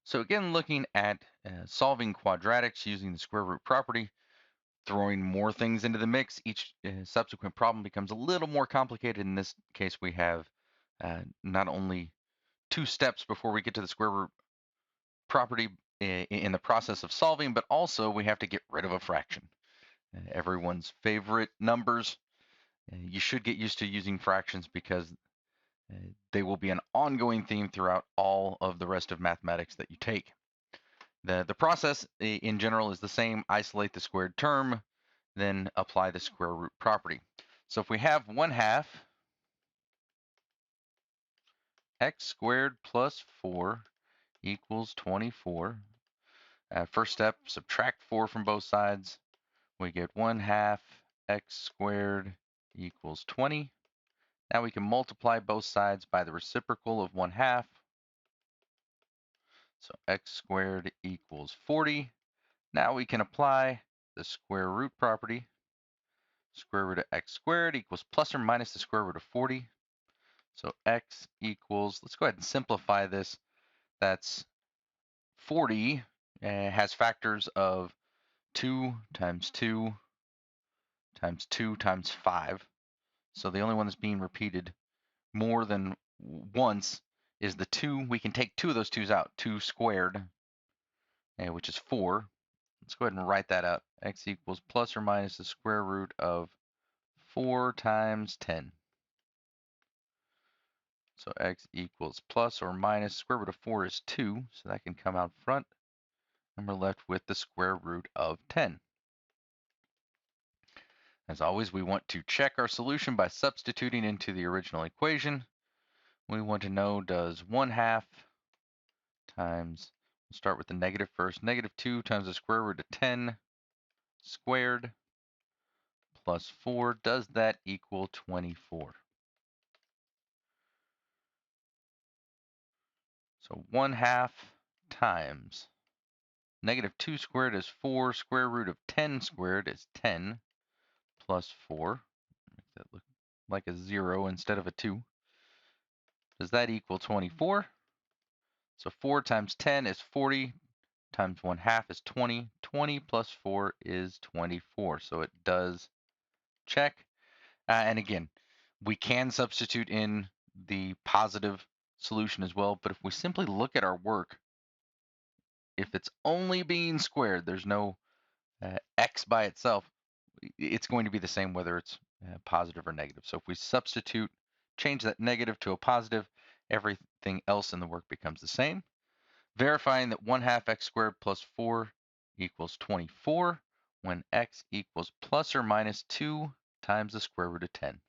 So again, looking at solving quadratics using the square root property, throwing more things into the mix, each subsequent problem becomes a little more complicated. In this case, we have not only two steps before we get to the square root property in the process of solving, but also we have to get rid of a fraction. Everyone's favorite numbers. You should get used to using fractions because they will be an ongoing theme throughout all of the rest of mathematics that you take. The process in general is the same. Isolate the squared term, then apply the square root property. So if we have 1/2 x squared plus 4 equals 24. First step, subtract 4 from both sides. We get 1/2 x squared equals 20. Now we can multiply both sides by the reciprocal of 1/2. So x squared equals 40. Now we can apply the square root property. Square root of x squared equals plus or minus the square root of 40. So x equals, let's go ahead and simplify this. That's 40 has factors of 2 times 2 times 2 times 5. So the only one that's being repeated more than once is the 2. We can take 2 of those 2's out. 2 squared, which is 4. Let's go ahead and write that out. X equals plus or minus the square root of 4 times 10. So x equals plus or minus square root of 4 is 2, so that can come out front. And we're left with the square root of 10. As always, we want to check our solution by substituting into the original equation. We want to know, does 1/2 times, we'll start with the negative first, -2 times the square root of 10 squared plus 4, does that equal 24? So 1/2 times -2 squared is 4, square root of 10 squared is 10, plus 4. Make that look like a 0 instead of a 2. Does that equal 24? So 4 times 10 is 40, times 1/2 is 20. 20 plus 4 is 24. So it does check. And again, we can substitute in the positive solution as well. But if we simply look at our work, if it's only being squared, there's no x by itself, it's going to be the same whether it's positive or negative. So if we substitute, change that negative to a positive, everything else in the work becomes the same. Verifying that 1/2 x squared plus 4 equals 24 when x equals plus or minus 2 times the square root of 10.